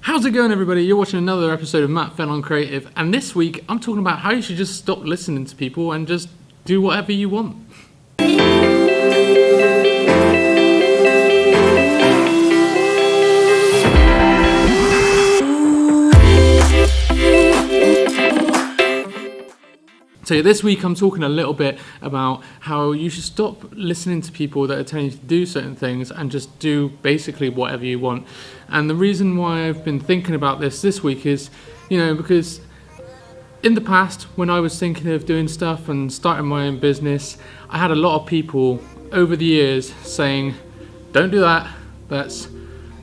How's it going, everybody? You're watching another episode of Matt Fenn on Creative, and this week I'm talking about how you should just stop listening to people and just do whatever you want. So this week I'm talking a little bit about how you should stop listening to people that are telling you to do certain things and just do basically whatever you want. And the reason why I've been thinking about this week is, because in the past when I was thinking of doing stuff and starting my own business, I had a lot of people over the years saying, don't do that, that's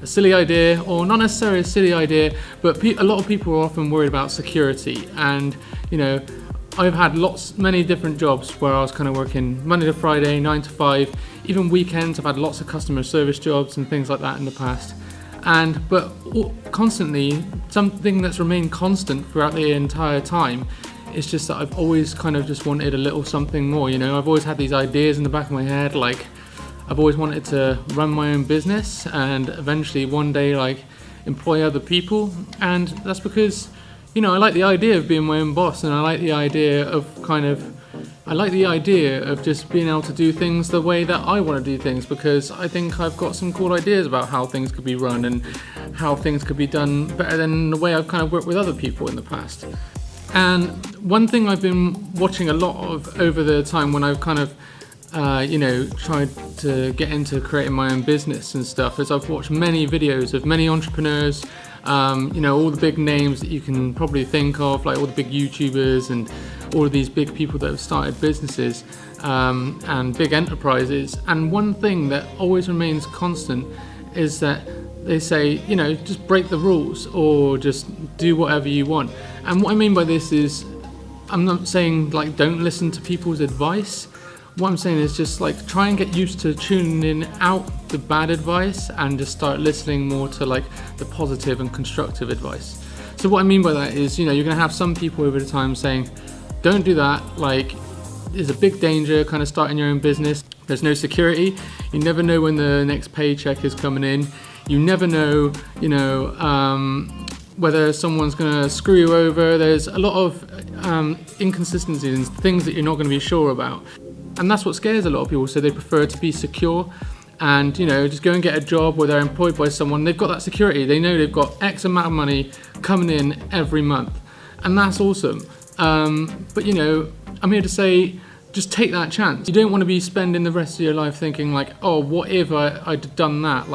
a silly idea, or not necessarily a silly idea, but a lot of people are often worried about security. And I've had many different jobs where I was kind of working Monday to Friday, 9 to 5, even weekends. I've had lots of customer service jobs and things like that in the past. But constantly, something that's remained constant throughout the entire time is just that I've always kind of just wanted a little something more. I've always had these ideas in the back of my head, like I've always wanted to run my own business and eventually one day employ other people. And that's because I like the idea of being my own boss, and I like the idea of just being able to do things the way that I want to do things, because I think I've got some cool ideas about how things could be run and how things could be done better than the way I've kind of worked with other people in the past. And one thing I've been watching a lot of over the time when I've kind of tried to get into creating my own business and stuff is I've watched many videos of many entrepreneurs, all the big names that you can probably think of, like all the big YouTubers and all of these big people that have started businesses and big enterprises. And one thing that always remains constant is that they say, just break the rules or just do whatever you want. And what I mean by this is, I'm not saying don't listen to people's advice. What I'm saying is just try and get used to tuning out the bad advice and just start listening more to the positive and constructive advice. So what I mean by that is, you're going to have some people over the time saying, don't do that, there's a big danger kind of starting your own business. There's no security. You never know when the next paycheck is coming in. You never know, whether someone's going to screw you over. There's a lot of inconsistencies and things that you're not going to be sure about. And that's what scares a lot of people, so they prefer to be secure and, just go and get a job where they're employed by someone. They've got that security. They know they've got X amount of money coming in every month. And that's awesome. But, I'm here to say, just take that chance. You don't want to be spending the rest of your life thinking oh, what if I'd done that?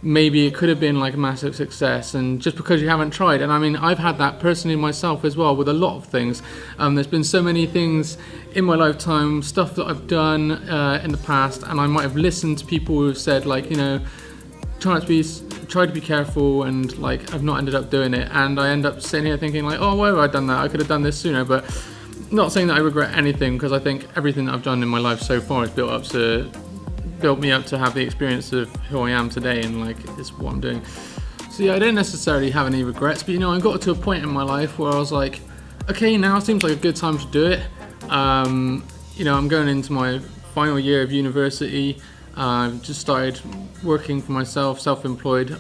Maybe it could have been a massive success, and just because you haven't tried. And I mean, I've had that personally myself as well with a lot of things. There's been so many things in my lifetime, stuff that I've done in the past, and I might have listened to people who've said try to be careful, and I've not ended up doing it, and I end up sitting here thinking oh, why have I done that? I could have done this sooner. But not saying that I regret anything, because I think everything that I've done in my life so far has built me up to have the experience of who I am today, and it's what I'm doing. So yeah, I don't necessarily have any regrets, but I got to a point in my life where I was okay, now seems like a good time to do it. I'm going into my final year of university. I've just started working for myself, self-employed,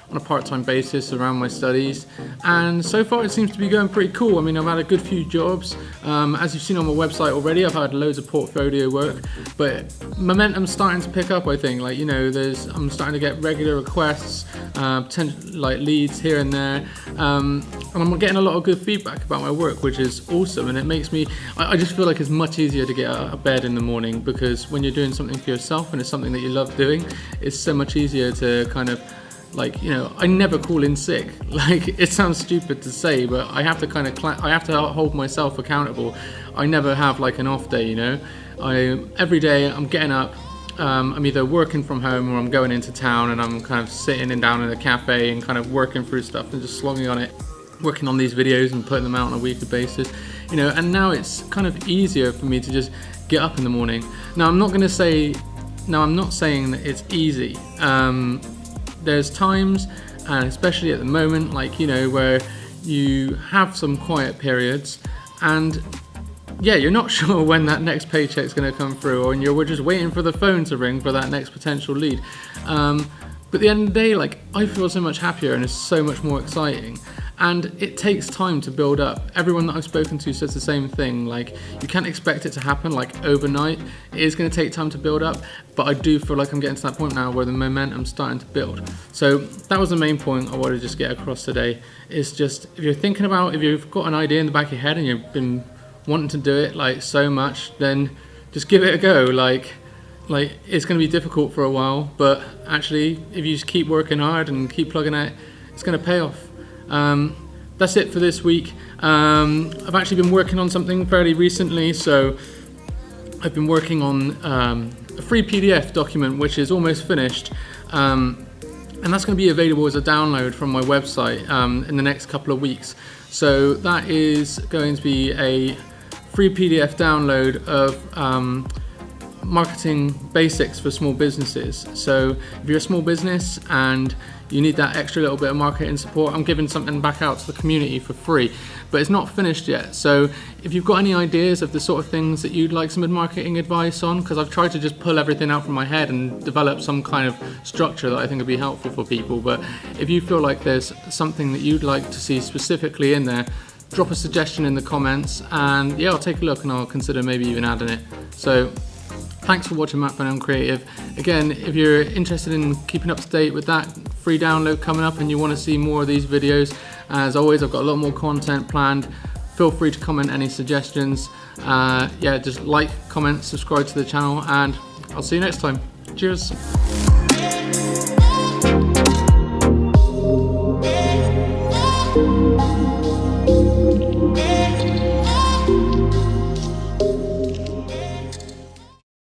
on a part-time basis around my studies, and so far it seems to be going pretty cool. I mean, I've had a good few jobs. As you've seen on my website already, I've had loads of portfolio work, but momentum's starting to pick up, I think. I'm starting to get regular requests, potential leads here and there, and I'm getting a lot of good feedback about my work, which is awesome. And it makes me, I just feel it's much easier to get out of bed in the morning, because when you're doing something for yourself and it's something that you love doing, it's so much easier to kind of I never call in sick. It sounds stupid to say, but I have to I have to hold myself accountable. I never have an off day, every day I'm getting up, I'm either working from home or I'm going into town, and I'm kind of sitting down in a cafe and kind of working through stuff and just slogging on it, working on these videos and putting them out on a weekly basis, and now it's kind of easier for me to just get up in the morning. Now I'm not saying that it's easy. There's times, and especially at the moment, where you have some quiet periods, and you're not sure when that next paycheck's going to come through, or we're just waiting for the phone to ring for that next potential lead. But at the end of the day, like, I feel so much happier and it's so much more exciting. And it takes time to build up. Everyone that I've spoken to says the same thing. Like, you can't expect it to happen like overnight. It is going to take time to build up, but I do feel like I'm getting to that point now where the momentum's starting to build. So that was the main point I wanted to just get across today. Is just, if you're thinking about, if you've got an idea in the back of your head and you've been wanting to do it like so much, then just give it a go. Like it's going to be difficult for a while, but actually, if you just keep working hard and keep plugging it, it's going to pay off. That's it for this week. I've actually been working on something fairly recently, so I've been working on a free PDF document which is almost finished, and that's going to be available as a download from my website in the next couple of weeks. So that is going to be a free PDF download of marketing basics for small businesses. So if you're a small business and you need that extra little bit of marketing support, I'm giving something back out to the community for free, but it's not finished yet. So if you've got any ideas of the sort of things that you'd like some marketing advice on, because I've tried to just pull everything out from my head and develop some kind of structure that I think would be helpful for people, but if you feel like there's something that you'd like to see specifically in there, drop a suggestion in the comments, and yeah, I'll take a look and I'll consider maybe even adding it. So thanks for watching Matt from I'm Creative. Again, if you're interested in keeping up to date with that free download coming up and you want to see more of these videos, as always, I've got a lot more content planned. Feel free to comment any suggestions. Yeah, just like, comment, subscribe to the channel, and I'll see you next time. Cheers.